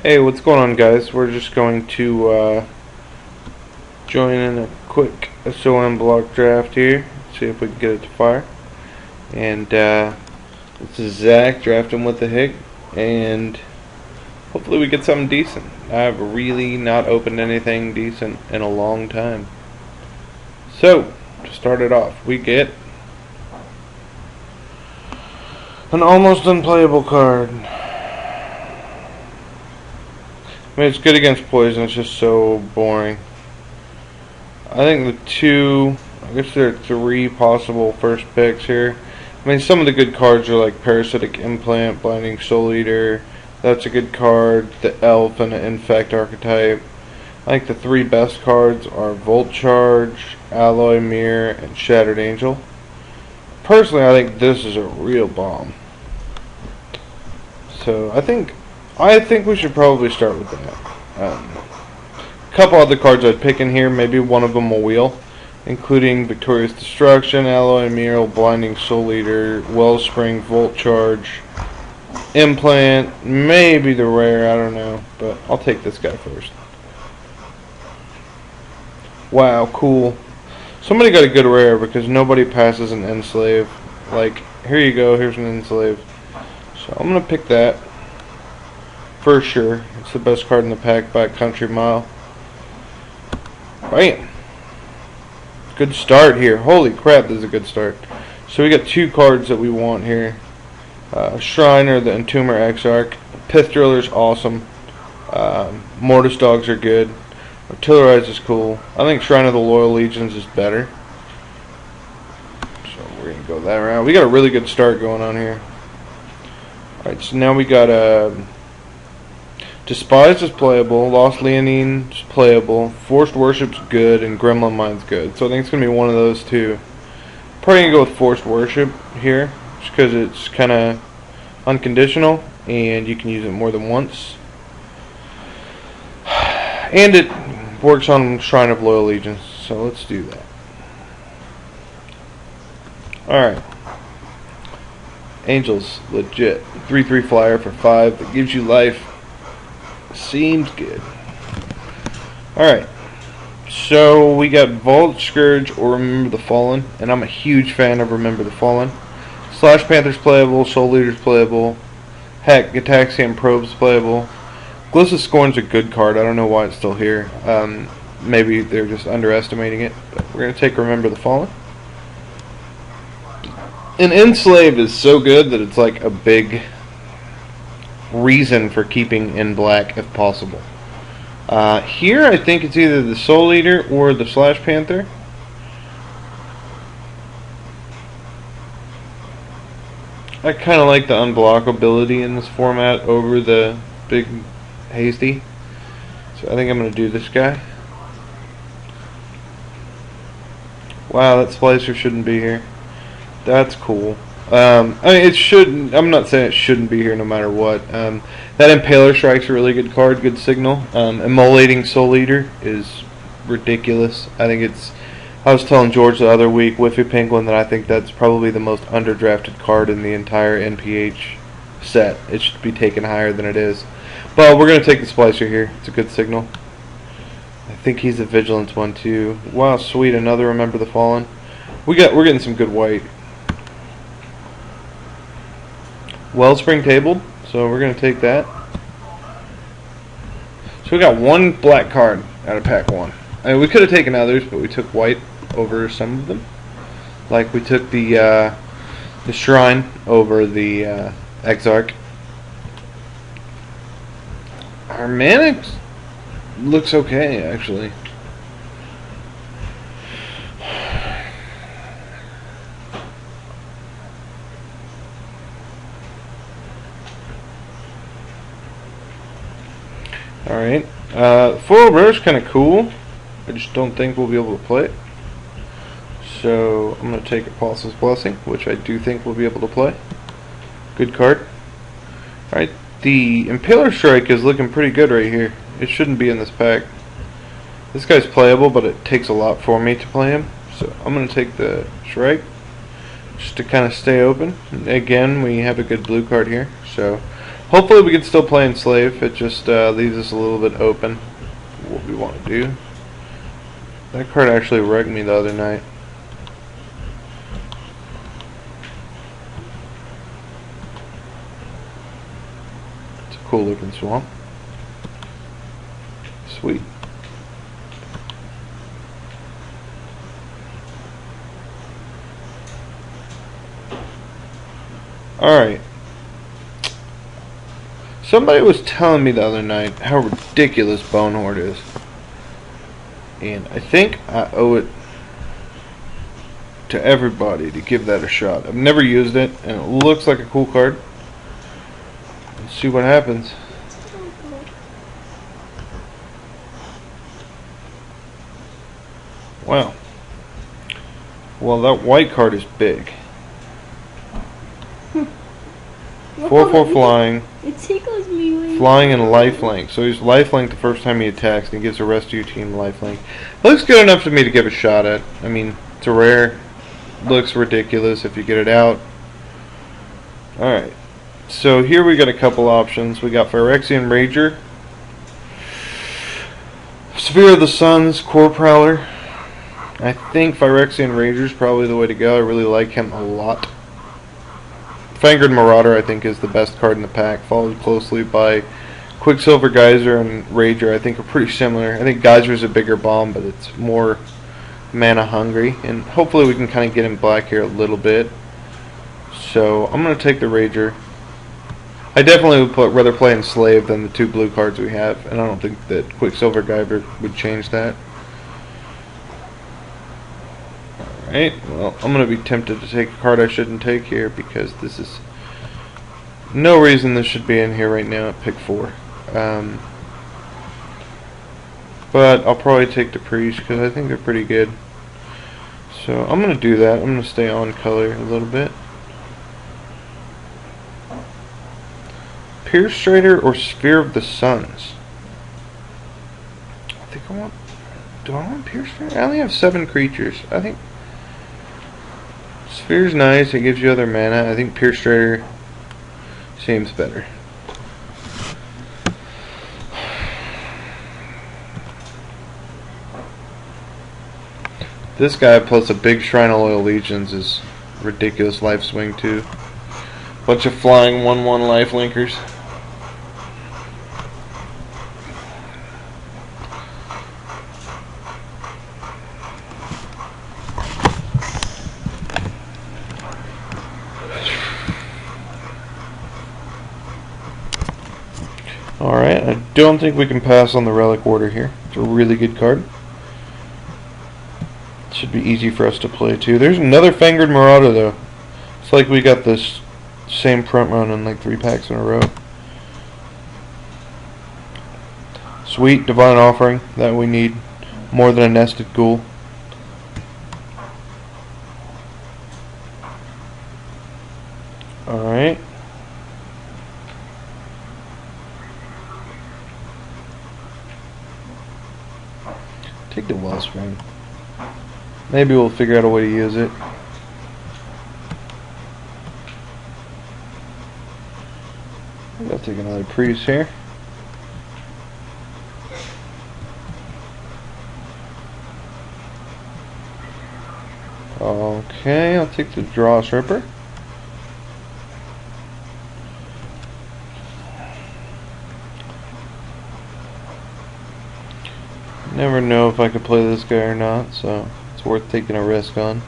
Hey, what's going on, guys? We're just going to join in a quick SOM block draft here. See if we can get it to fire. And this is Zach drafting with the Hig, and hopefully we get something decent. I've really not opened anything decent in a long time. So, to start it off, we get an almost unplayable card. I mean, it's good against poison, it's just so boring. I think I guess there are three possible first picks here. I mean, some of the good cards are like Parasitic Implant, Blinding Soul Eater. That's a good card. The Elf and the Infect archetype. I think the three best cards are Volt Charge, Alloy Mirror, and Shattered Angel. Personally, I think this is a real bomb. So I think we should probably start with that. A couple other cards I'd pick in here. Maybe one of them will wheel, including Victorious Destruction, Alloy Mirror, Blinding Soul Eater, Wellspring, Volt Charge, Implant, maybe the rare, I don't know, but I'll take this guy first. Wow, cool. Somebody got a good rare because nobody passes an Enslave. Like, here you go, here's an Enslave. So I'm going to pick that for sure. It's the best card in the pack by a country mile. Bam! Good start here. Holy crap, this is a good start. So we got two cards that we want here. Shriner, the Entomber Exarch. Pith Driller's awesome. Mortis Dogs are good. Artillerize is cool. I think Shrine of the Loyal Legions is better. So we're going to go that route. We got a really good start going on here. Alright, so now we got Despised is playable, Lost Leonine is playable, Forced Worship's good, and Gremlin Mine's good. So I think it's going to be one of those two. Probably going to go with Forced Worship here, just because it's kind of unconditional, and you can use it more than once. And it works on Shrine of Loyal Legions, so let's do that. Alright. Angels, legit. 3/3 flyer for 5 that gives you life. Seems good. Alright. So we got Vault, Scourge, or Remember the Fallen. And I'm a huge fan of Remember the Fallen. Slash Panther's playable, Soul Eater's playable. Heck, Gataxian Probe's playable. Gliss's Scorn's a good card. I don't know why it's still here. Maybe they're just underestimating it. But we're going to take Remember the Fallen. And Enslave is so good that it's like a big reason for keeping in black if possible. Here I think it's either the Soul Eater or the Slash Panther. I kind of like the unblockability in this format over the big hasty. So I think I'm going to do this guy. Wow, that Splicer shouldn't be here. That's cool. I mean, it shouldn't. I'm not saying it shouldn't be here no matter what. That Impaler Strike's a really good card, good signal. Immolating Soul Eater is ridiculous. I think it's. I was telling George the other week, Whiffy Penguin, that I think that's probably the most underdrafted card in the entire NPH set. It should be taken higher than it is. But we're gonna take the Splicer here. It's a good signal. I think he's a Vigilance one too. Wow, sweet, another Remember the Fallen. We're getting some good white. Wellspring tabled, so we're going to take that. So we got one black card out of pack one. I mean, we could have taken others, but we took white over some of them. Like we took the Shrine over the Exarch. Our Manix looks okay, actually. Alright, Foil Rush kind of cool. I just don't think we'll be able to play it. So I'm going to take Apostle's Blessing, which I do think we'll be able to play. Good card. Alright, the Impaler Strike is looking pretty good right here. It shouldn't be in this pack. This guy's playable, but it takes a lot for me to play him. So I'm going to take the Strike, just to kind of stay open. Again, we have a good blue card here. So Hopefully we can still play Enslave. It just leaves us a little bit open what we want to do. That card actually wrecked me the other night. It's a cool looking swamp. Sweet. Alright. Somebody was telling me the other night how ridiculous Bone Horde is. And I think I owe it to everybody to give that a shot. I've never used it, and it looks like a cool card. Let's see what happens. Wow. Well, that white card is big. 4/4 flying. It tickles me. Flying and lifelink. So he's lifelink the first time he attacks, and he gives the rest of your team lifelink. Looks good enough to me to give a shot at. I mean, it's a rare. Looks ridiculous if you get it out. Alright. So here we got a couple options. We got Phyrexian Rager, Sphere of the Suns, Core Prowler. I think Phyrexian Rager is probably the way to go. I really like him a lot. Fangered Marauder, I think, is the best card in the pack, followed closely by Quicksilver Geyser and Rager. I think are pretty similar. I think Geyser is a bigger bomb, but it's more mana hungry, and hopefully we can kind of get in black here a little bit. So I'm going to take the Rager. I definitely would rather play Enslave than the 2 blue cards we have, and I don't think that Quicksilver Geyser would change that. Alright, well, I'm going to be tempted to take a card I shouldn't take here, because this is no reason this should be in here right now at pick 4. But I'll probably take the Priest, because I think they're pretty good. So I'm going to do that. I'm going to stay on color a little bit. Pierce Strider or Sphere of the Suns? I think I want... Do I want Pierce Strider? I only have 7 creatures. I think... Sphere's nice, it gives you other mana. I think Pierce Strider seems better. This guy plus a big Shrine of Loyal Legions is ridiculous life swing too. Bunch of flying 1/1 life linkers. Alright, I don't think we can pass on the Relic Order here. It's a really good card. Should be easy for us to play too. There's another Fangered Marauder though. It's like we got this same front run in like 3 packs in a row. Sweet, Divine Offering. That we need more than a Nested Ghoul. Alright. Take the Wellspring. Maybe we'll figure out a way to use it. I'll take another Priest here. Okay, I'll take the Dross Ripper. Never know if I could play this guy or not, so it's worth taking a risk on.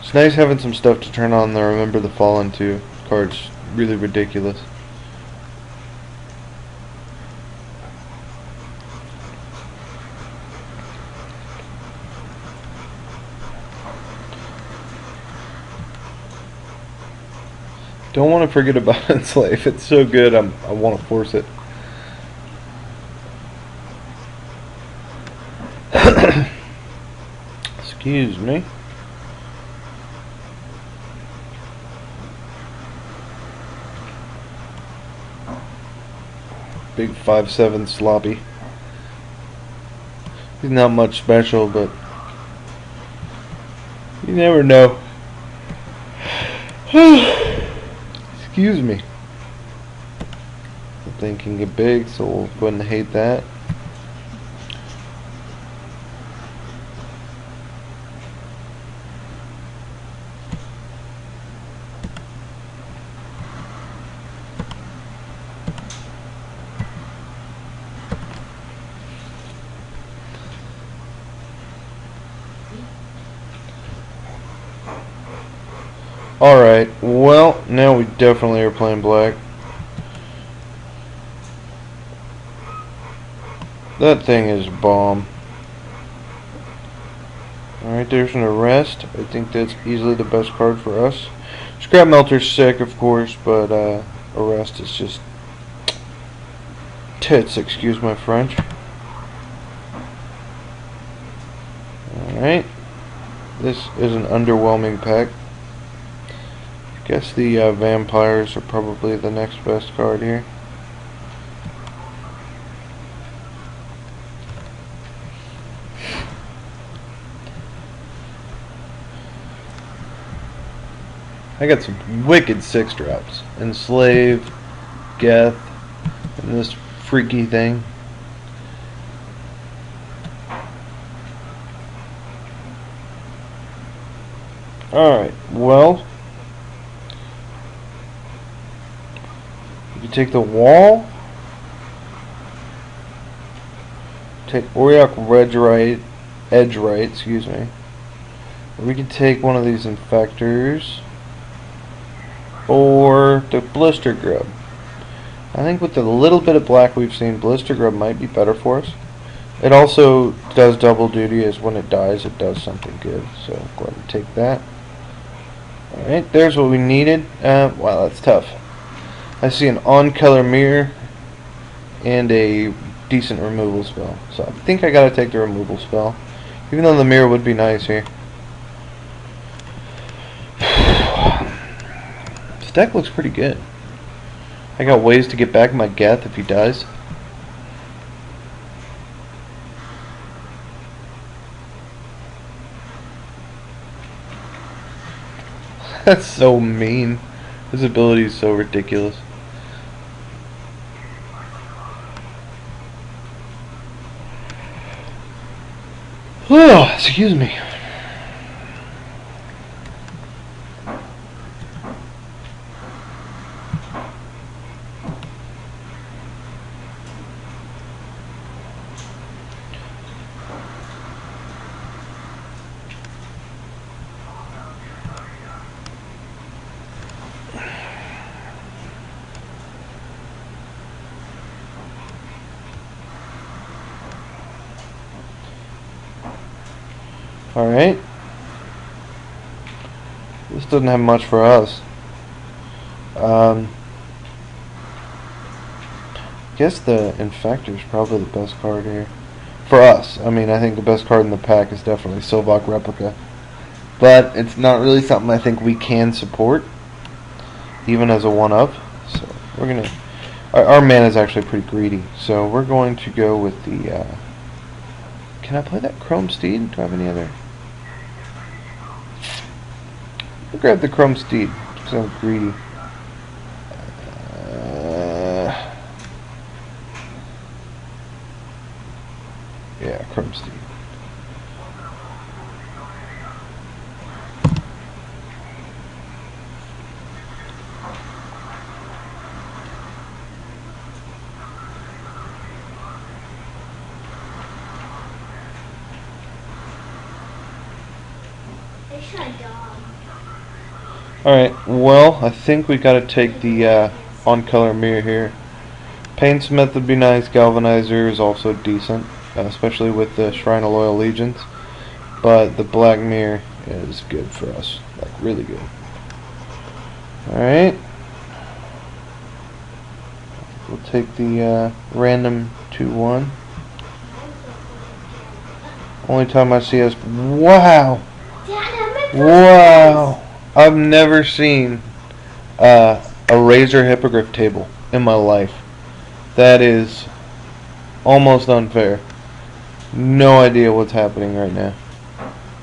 It's nice having some stuff to turn on the Remember the Fallen too. Card's really ridiculous. Don't want to forget about Enslave. It's so good, I want to force it. Excuse me. Big 5/7 sloppy. He's not much special, but you never know. Excuse me. The thing can get big, so we'll go ahead and hate that. Alright, well, now we definitely are playing black. That thing is bomb. Alright, there's an arrest. I think that's easily the best card for us. Scrap Melter's sick, of course, but arrest is just tits, excuse my French. Alright. This is an underwhelming pack. I guess the vampires are probably the next best card here. I got some wicked 6-drops. Enslave, Geth, and this freaky thing. Alright, well, you take the wall, take Auriok Edge Right, excuse me. Or we can take one of these Infectors, or the Blister Grub. I think with the little bit of black we've seen, Blister Grub might be better for us. It also does double duty, as when it dies, it does something good. So go ahead and take that. Alright, there's what we needed. Wow, that's tough. I see an on-color mirror and a decent removal spell. So I think I gotta take the removal spell, even though the mirror would be nice here. This deck looks pretty good. I got ways to get back my Geth if he dies. That's so mean. His ability is so ridiculous. Oh, excuse me. Alright. This doesn't have much for us. I guess the Infector is probably the best card here. For us. I mean, I think the best card in the pack is definitely Sylvok Replica. But it's not really something I think we can support, even as a 1-up. So we're gonna... Our mana is actually pretty greedy. So we're going to go with the... Can I play that Chrome Steed? Do I have any other... I'll grab the Chrome Steed, because I'm greedy. Yeah, Chrome Steed. Alright, well, I think we gotta take the on-color mirror here. Painsmith would be nice, Galvanizer is also decent, especially with the Shrine of Loyal Legions. But the black mirror is good for us, like really good. Alright. We'll take the random 2-1. Only time I see us... Wow! Wow! I've never seen a Razor Hippogriff table in my life. That is almost unfair. No idea what's happening right now.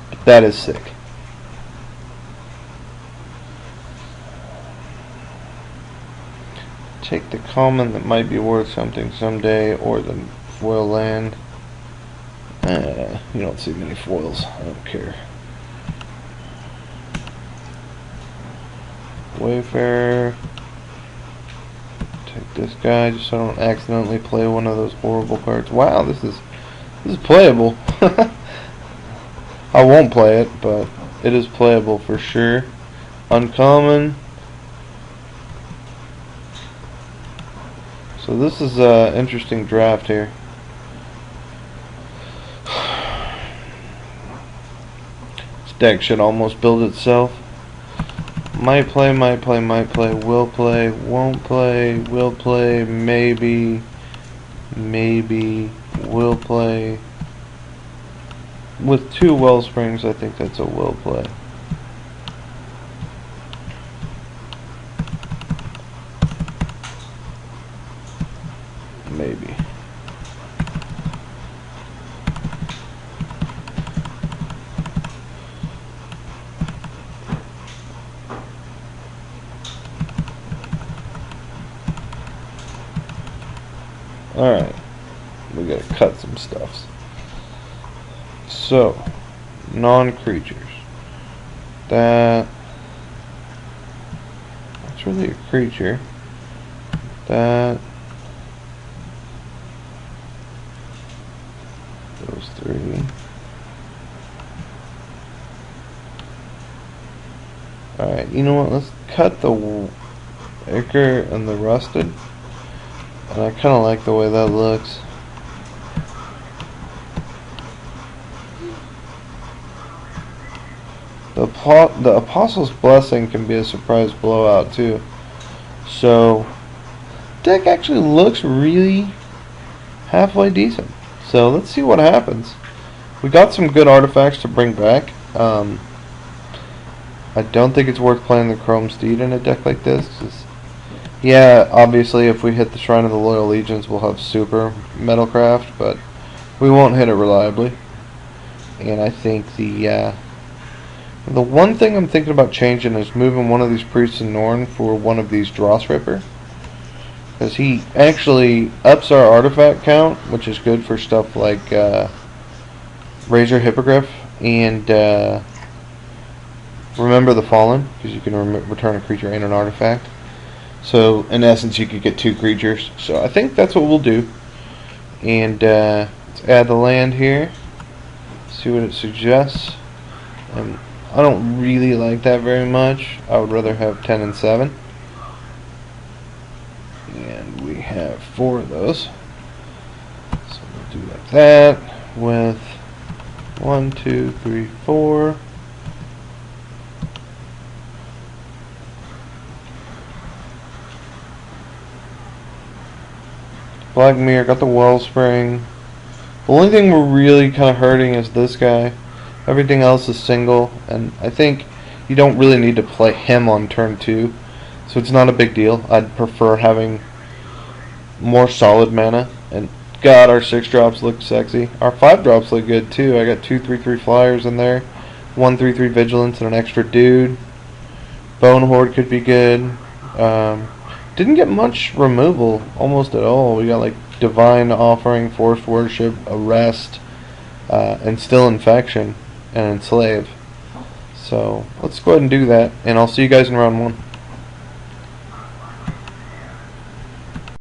But that is sick. Take the common that might be worth something someday, or the foil land. You don't see many foils. I don't care. Wayfarer. Take this guy just so I don't accidentally play one of those horrible cards. Wow, this is playable. I won't play it, but it is playable for sure. Uncommon. So this is an interesting draft here. This deck should almost build itself. Might play, might play, might play, will play, won't play, will play, maybe, will play. With 2 Wellsprings, I think that's a will play. Maybe. Alright, we gotta cut some stuffs. So, non-creatures. That's really a creature. Those 3. Alright, you know what? Let's cut the Ichor and the Rusted. And I kind of like the way that looks. The Apostle's Blessing can be a surprise blowout too. So, deck actually looks really halfway decent. So let's see what happens. We got some good artifacts to bring back. I don't think it's worth playing the Chrome Steed in a deck like this. Yeah, obviously if we hit the Shrine of the Loyal Legions we'll have super Metalcraft, but we won't hit it reliably. And I think the one thing I'm thinking about changing is moving one of these Priests in Norn for one of these Dross Ripper. Because he actually ups our artifact count, which is good for stuff like Razor Hippogriff and Remember the Fallen, because you can return a creature and an artifact. So, in essence, you could get 2 creatures. So, I think that's what we'll do. And let's add the land here. See what it suggests. I don't really like that very much. I would rather have 10 and 7. And we have 4 of those. So, we'll do like that with 1, 2, 3, 4. Black Mirror, got the Wellspring. The only thing we're really kind of hurting is this guy. Everything else is single, and I think you don't really need to play him on turn 2, so it's not a big deal. I'd prefer having more solid mana, and God, our 6-drops look sexy. Our 5-drops look good too. I got 2 3/3 flyers in there, 1 3/3 vigilance, and an extra dude. Bone Horde could be good. Didn't get much removal, almost at all. We got like Divine Offering, Forced Worship, Arrest, and Still Infection, and Enslave. So let's go ahead and do that, and I'll see you guys in round 1.